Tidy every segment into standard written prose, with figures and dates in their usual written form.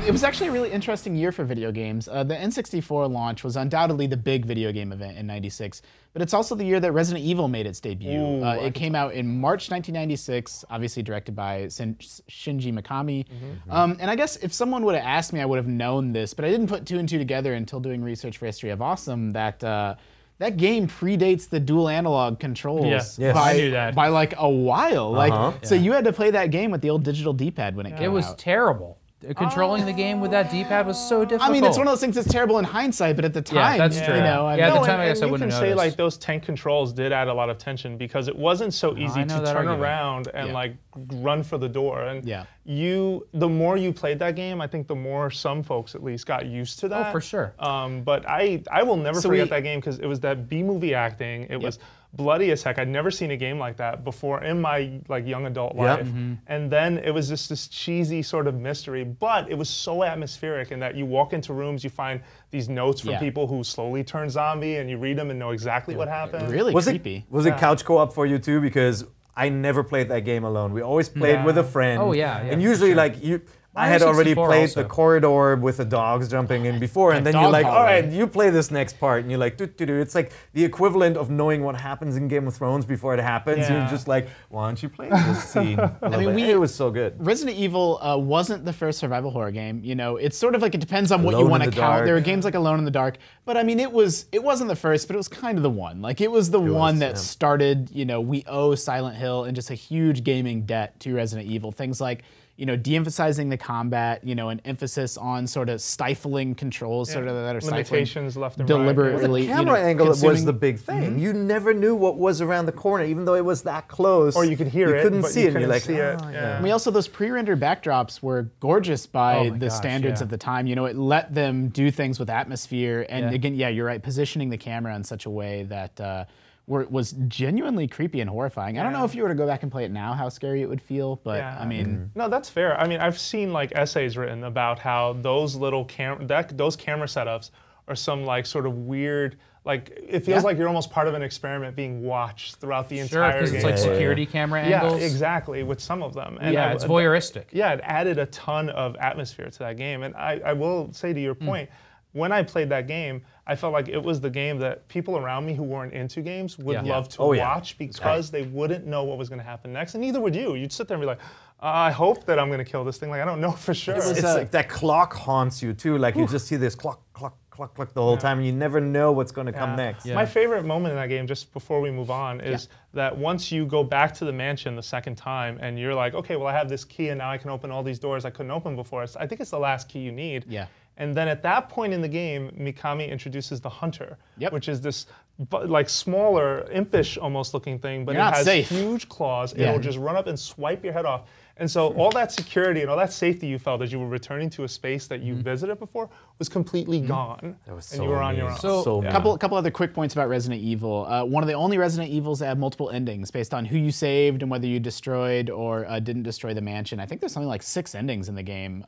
It was actually a really interesting year for video games. The N64 launch was undoubtedly the big video game event in '96, but it's also the year that Resident Evil made its debut. It came out in March 1996, obviously directed by Shinji Mikami. And I guess if someone would have asked me, I would have known this, but I didn't put two and two together until doing research for History of Awesome that that game predates the dual analog controls by like a while. So you had to play that game with the old digital D-pad when it came out. It was terrible. Controlling the game with that D-pad was so difficult. I mean, it's one of those things that's terrible in hindsight, but at the time, that's true. you know, at the time, I guess I wouldn't You have can say noticed. like those tank controls did add a lot of tension because it wasn't so easy to turn around and like run for the door. And the more you played that game, I think the more some folks at least got used to that. Oh, for sure. But I will never forget that game because it was that B-movie acting. It was bloody as heck. I'd never seen a game like that before in my like young adult life. And then it was just this cheesy sort of mystery, but it was so atmospheric in that you walk into rooms, you find these notes from people who slowly turn zombie, and you read them and know exactly what happened. Really creepy. Was it couch co-op for you too? Because I never played that game alone. We always played with a friend. Oh yeah. And usually like I had already played the corridor with the dogs jumping in before, and then you're like, all right, you play this next part, and you're like, it's like the equivalent of knowing what happens in Game of Thrones before it happens. You're just like, why don't you play this scene? I mean, it was so good. Resident Evil wasn't the first survival horror game. You know, it's sort of like it depends on what you want to count. There are games like Alone in the Dark, but I mean, it wasn't the first, but it was kind of the one. Like it was the one that started. You know, we owe Silent Hill and just a huge gaming debt to Resident Evil. Things like, you know, de-emphasizing the combat, you know, an emphasis on sort of stifling controls, sort of that are limitations left and deliberately. Right. The camera angle was the big thing. You never knew what was around the corner, even though it was that close. Or you could hear it, you couldn't but see you it. couldn't You're like, see it. I mean, also those pre-rendered backdrops were gorgeous by the standards of the time. You know, it let them do things with atmosphere, and again, you're right, positioning the camera in such a way that. Was genuinely creepy and horrifying. I don't know if you were to go back and play it now, how scary it would feel, but I mean... No, that's fair. I mean, I've seen like essays written about how those little those camera setups are some like sort of weird, like it feels like you're almost part of an experiment being watched throughout the entire game. Because it's like security camera angles. Yeah, exactly, with some of them. And it's voyeuristic. Yeah, it added a ton of atmosphere to that game. And I will say to your point, when I played that game, I felt like it was the game that people around me who weren't into games would love to watch because they wouldn't know what was going to happen next, and neither would you. You'd sit there and be like, I hope that I'm going to kill this thing. Like, I don't know for sure. It's like that clock haunts you too. Like you just see this clock, clock, clock, clock the whole time, and you never know what's going to come next. My favorite moment in that game, just before we move on, is that once you go back to the mansion the second time, and you're like, okay, well, I have this key, and now I can open all these doors I couldn't open before. I think it's the last key you need. And then at that point in the game, Mikami introduces the Hunter, which is this like smaller, impish almost looking thing, but it has huge claws. It'll just run up and swipe your head off. And so all that security and all that safety you felt as you were returning to a space that you visited before was completely gone. That was and you were on your own. So a couple other quick points about Resident Evil. One of the only Resident Evils that have multiple endings based on who you saved and whether you destroyed or didn't destroy the mansion. I think there's something like 6 endings in the game.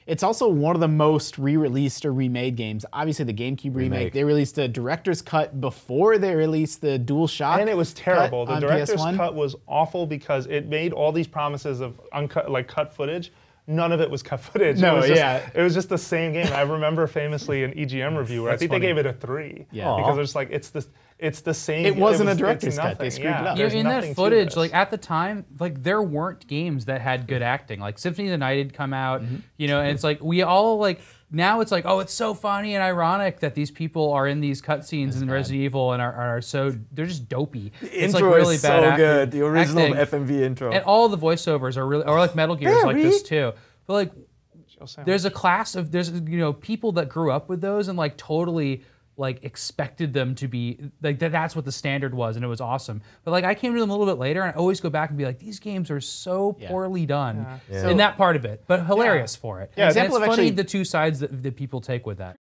It's also one of the most re-released or remade games. Obviously, the GameCube remake. They released the director's cut before they released the DualShock. And it was terrible. The director's PS1. cut was awful because it made all these promises of uncut, like cut footage. None of it was cut footage. No, it was just the same game. I remember famously an EGM review where I think they gave it a 3. Because it's like it's the same. It wasn't a director's cut. They screwed it up. In that footage, like at the time, like there weren't games that had good acting. Like Symphony of the Night had come out, you know, and it's like we all like now it's like, oh, it's so funny and ironic that these people are in these cutscenes in Resident Evil and are so they're just dopey. The it's intro like really is bad so good. The original acting. FMV intro. And all the voiceovers are really, or like Metal Gear is like this too. But like, there's a class of people that grew up with those and like totally like expected them to be like that's what the standard was, and it was awesome. But like I came to them a little bit later, and I always go back and be like, these games are so poorly done in that part of it, but hilarious for it. Yeah, and it's funny the two sides that people take with that.